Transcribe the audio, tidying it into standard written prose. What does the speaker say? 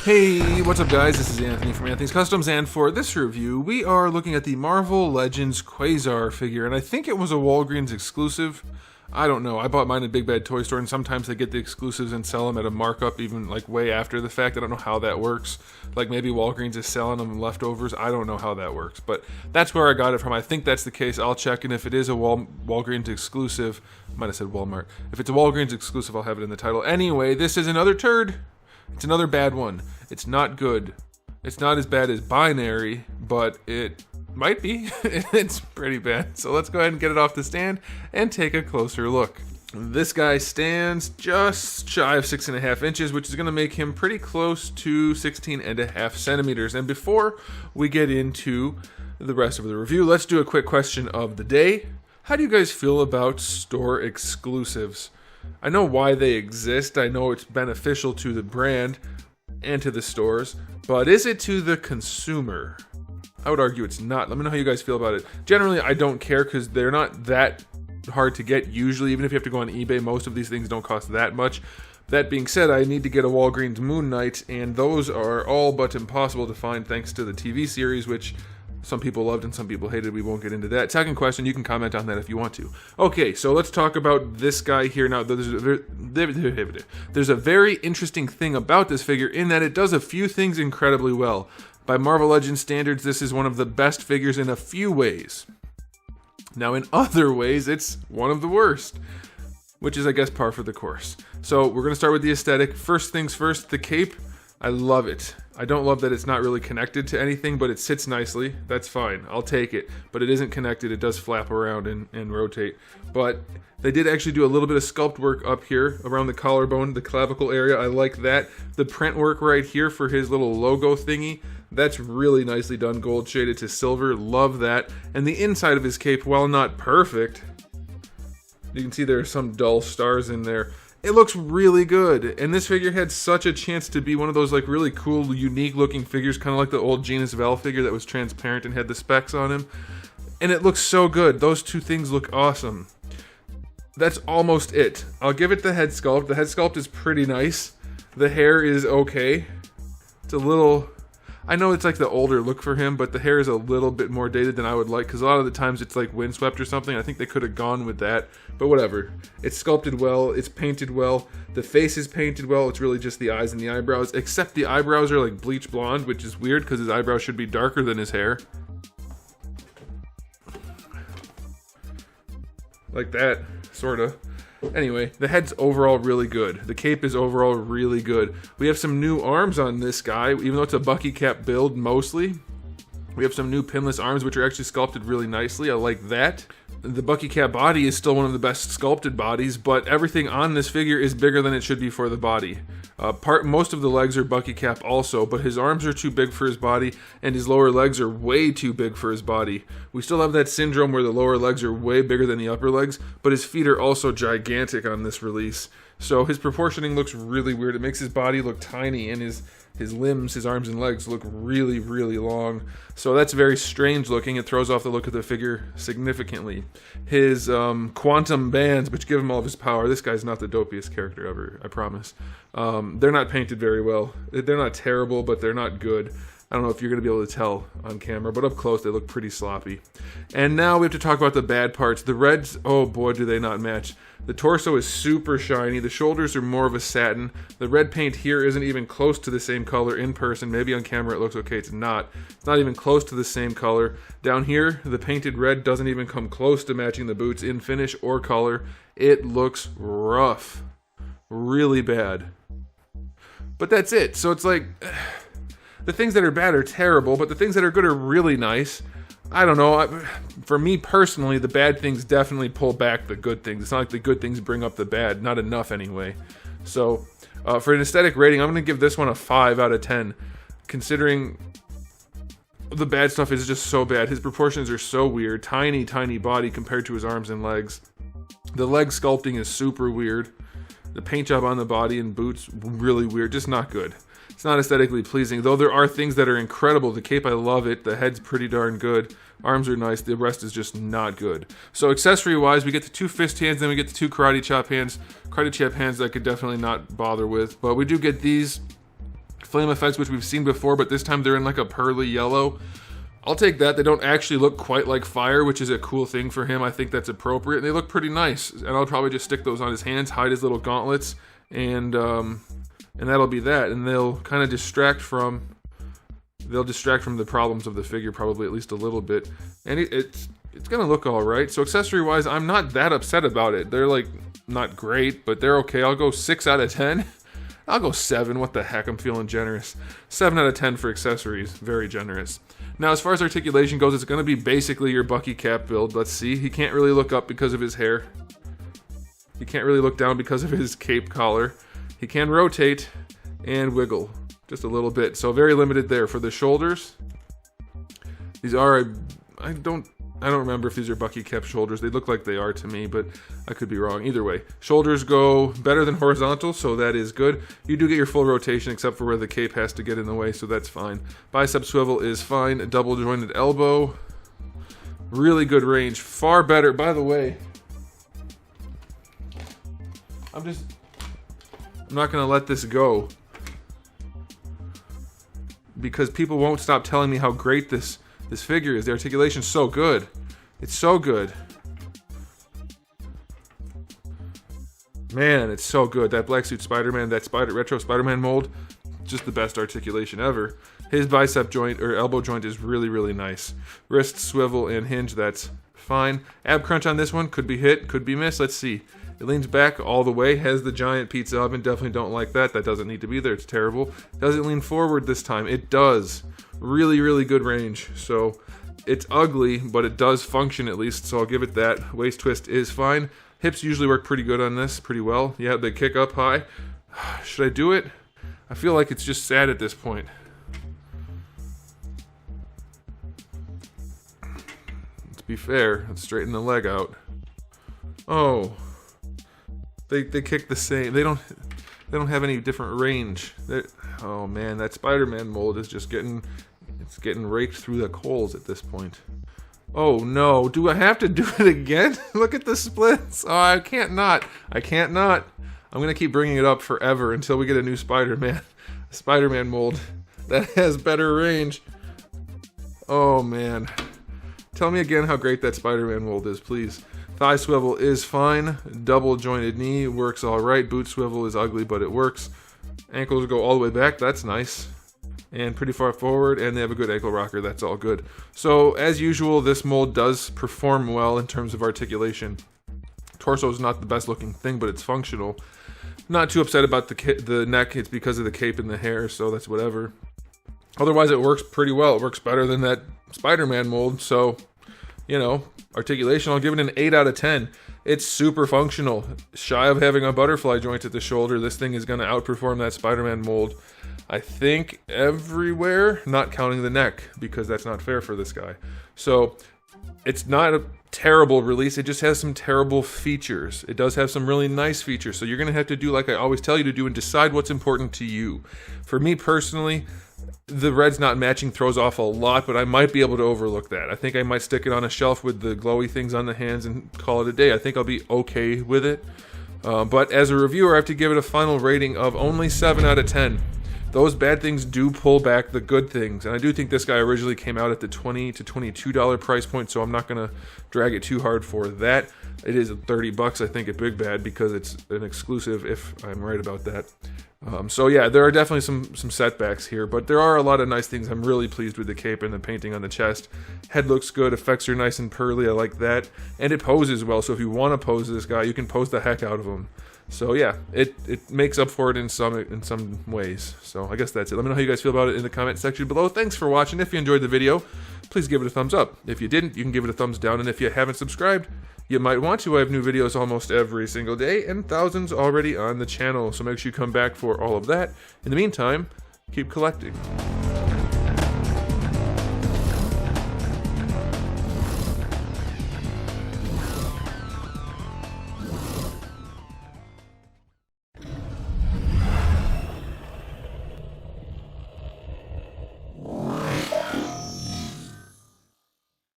Hey, what's up guys? This is Anthony from Anthony's Customs, and for this review, we are looking at the Marvel Legends QUASAR figure, and I think it was a Walgreens exclusive. I don't know. I bought mine at Big Bad Toy Store, and sometimes they get the exclusives and sell them at a markup even like way after the fact. I don't know how that works. Like maybe Walgreens is selling them leftovers. I don't know how that works, but that's where I got it from. I think that's the case. I'll check, and if it is a Walgreens exclusive, I might have said Walmart. If it's a Walgreens exclusive, I'll have it in the title. Anyway, this is another turd. It's another bad one. It's not good. It's not as bad as Binary, but it might be. It's pretty bad. So let's go ahead and get it off the stand and take a closer look. This guy stands just shy of 6.5 inches, which is going to make him pretty close to 16.5 centimeters. And before we get into the rest of the review, let's do a quick question of the day. How do you guys feel about store exclusives? I know why they exist. I know it's beneficial to the brand and to the stores, but is it to the consumer? I would argue it's not. Let me know how you guys feel about it. Generally, I don't care because they're not that hard to get usually. Even if you have to go on eBay, most of these things don't cost that much. That being said, I need to get a Walgreens Moon Knight, and those are all but impossible to find thanks to the TV series, which some people loved and some people hated. We won't get into that. Second question, you can comment on that if you want to. Okay, so let's talk about this guy here. Now, there's a very interesting thing about this figure in that it does a few things incredibly well. By Marvel Legends standards, this is one of the best figures in a few ways. Now, in other ways, it's one of the worst, which is, I guess, par for the course. So we're going to start with the aesthetic. First things first, the cape. I love it. I don't love that it's not really connected to anything, but it sits nicely. That's fine. I'll take it. But it isn't connected. It does flap around and rotate. But they did actually do a little bit of sculpt work up here around the collarbone, the clavicle area. I like that. The print work right here for his little logo thingy, that's really nicely done. Gold shaded to silver. Love that. And the inside of his cape, while not perfect, you can see there are some dull stars in there. It looks really good, and this figure had such a chance to be one of those like really cool, unique looking figures, kind of like the old Genus Val figure that was transparent and had the specs on him. And it looks so good. Those two things look awesome. That's almost it. I'll give it the head sculpt. The head sculpt is pretty nice. The hair is okay. It's a little... I know it's like the older look for him, but the hair is a little bit more dated than I would like, because a lot of the times it's like windswept or something. I think they could have gone with that, but whatever. It's sculpted well, it's painted well, the face is painted well, it's really just the eyes and the eyebrows, except the eyebrows are like bleach blonde, which is weird because his eyebrows should be darker than his hair. Like that, sorta. Anyway, the head's overall really good. The cape is overall really good. We have some new arms on this guy, even though it's a Bucky cap build mostly. We have some new pinless arms, which are actually sculpted really nicely. I like that. The Bucky cap body is still one of the best sculpted bodies, but everything on this figure is bigger than it should be for the body. Most of the legs are Bucky cap also, but his arms are too big for his body, and his lower legs are way too big for his body. We still have that syndrome where the lower legs are way bigger than the upper legs, but his feet are also gigantic on this release. So his proportioning looks really weird. It makes his body look tiny, and his limbs, his arms and legs look really, really long. So that's very strange looking. It throws off the look of the figure significantly. His quantum bands, which give him all of his power. This guy's not the dopiest character ever, I promise. They're not painted very well. They're not terrible, but they're not good. I don't know if you're going to be able to tell on camera, but up close they look pretty sloppy. And now we have to talk about the bad parts. The reds, oh boy, do they not match. The torso is super shiny. The shoulders are more of a satin. The red paint here isn't even close to the same color in person. Maybe on camera it looks okay. It's not. It's not even close to the same color. Down here, the painted red doesn't even come close to matching the boots in finish or color. It looks rough. Really bad. But that's it. So it's like... The things that are bad are terrible, but the things that are good are really nice. I don't know. For me personally, the bad things definitely pull back the good things. It's not like the good things bring up the bad. Not enough anyway. So, for an aesthetic rating, I'm going to give this one a 5 out of 10. Considering the bad stuff is just so bad. His proportions are so weird. Tiny, tiny body compared to his arms and legs. The leg sculpting is super weird. The paint job on the body and boots, really weird. Just not good. It's not aesthetically pleasing, though there are things that are incredible. The cape, I love it. The head's pretty darn good. Arms are nice. The rest is just not good. So accessory-wise, we get the 2 fist hands, then we get the 2 karate chop hands. Karate chop hands I could definitely not bother with, but we do get these flame effects, which we've seen before, but this time they're in like a pearly yellow. I'll take that. They don't actually look quite like fire, which is a cool thing for him. I think that's appropriate. They look pretty nice, and I'll probably just stick those on his hands, hide his little gauntlets, and that'll be that. And they'll kind of distract from the problems of the figure, probably at least a little bit. And it's gonna look all right. So accessory-wise, I'm not that upset about it. They're like not great, but they're okay. I'll go 6 out of 10. I'll go 7. What the heck? I'm feeling generous. 7 out of 10 for accessories. Very generous. Now, as far as articulation goes, it's going to be basically your Bucky Cap build. Let's see. He can't really look up because of his hair. He can't really look down because of his cape collar. He can rotate and wiggle just a little bit. So very limited there. For the shoulders, these are, I don't remember if these are Bucky Cap shoulders. They look like they are to me, but I could be wrong. Either way, shoulders go better than horizontal, so that is good. You do get your full rotation, except for where the cape has to get in the way, so that's fine. Bicep swivel is fine. A double jointed elbow, really good range. Far better, by the way. I'm not gonna let this go because people won't stop telling me how great this figure is. The articulation's so good. It's so good. Man, it's so good. That Black Suit Spider-Man, that retro Spider-Man mold, just the best articulation ever. His bicep joint, or elbow joint, is really, really nice. Wrist swivel and hinge, that's fine. Ab crunch on this one, could be hit, could be missed. Let's see. It leans back all the way, has the giant pizza oven. Definitely don't like that. That doesn't need to be there. It's terrible. Doesn't lean forward this time. It does. Really, really good range. So it's ugly, but it does function at least. So I'll give it that. Waist twist is fine. Hips usually work pretty good on this, pretty well. Yeah, they kick up high. Should I do it? I feel like it's just sad at this point. To be fair, let's straighten the leg out. Oh. They kick the same. They don't have any different range. Oh man, that Spider-Man mold is just getting raked through the coals at this point. Oh no, do I have to do it again? Look at the splits. Oh, I can't not. I'm gonna keep bringing it up forever until we get a new Spider-Man mold that has better range. Oh man, tell me again how great that Spider-Man mold is, please. Thigh swivel is fine. Double jointed knee works all right. Boot swivel is ugly, but it works. Ankles go all the way back. That's nice. And pretty far forward, and they have a good ankle rocker. That's all good. So, as usual, this mold does perform well in terms of articulation. Torso is not the best looking thing, but it's functional. Not too upset about the neck. It's because of the cape and the hair, so that's whatever. Otherwise, it works pretty well. It works better than that Spider-Man mold, so, you know, articulation, I'll give it an 8 out of 10. It's super functional. Shy of having a butterfly joint at the shoulder, this thing is going to outperform that Spider-Man mold, I think, everywhere, not counting the neck, because that's not fair for this guy. So, it's not a terrible release, it just has some terrible features. It does have some really nice features, so you're going to have to do like I always tell you to do and decide what's important to you. For me personally, the red's not matching throws off a lot, but I might be able to overlook that. I think I might stick it on a shelf with the glowy things on the hands and call it a day. I think I'll be okay with it. But as a reviewer, I have to give it a final rating of only 7 out of 10. Those bad things do pull back the good things. And I do think this guy originally came out at the $20 to $22 price point, so I'm not going to drag it too hard for that. It is $30, I think, at Big Bad because it's an exclusive, if I'm right about that. So yeah, there are definitely some setbacks here, but there are a lot of nice things. I'm really pleased with the cape and the painting on the chest. Head looks good, effects are nice and pearly, I like that. And it poses well, so if you want to pose this guy, you can pose the heck out of him. So yeah, it makes up for it in some ways. So I guess that's it. Let me know how you guys feel about it in the comment section below. Thanks for watching. If you enjoyed the video, please give it a thumbs up. If you didn't, you can give it a thumbs down. And if you haven't subscribed, you might want to. I have new videos almost every single day and thousands already on the channel. So make sure you come back for all of that. In the meantime, keep collecting.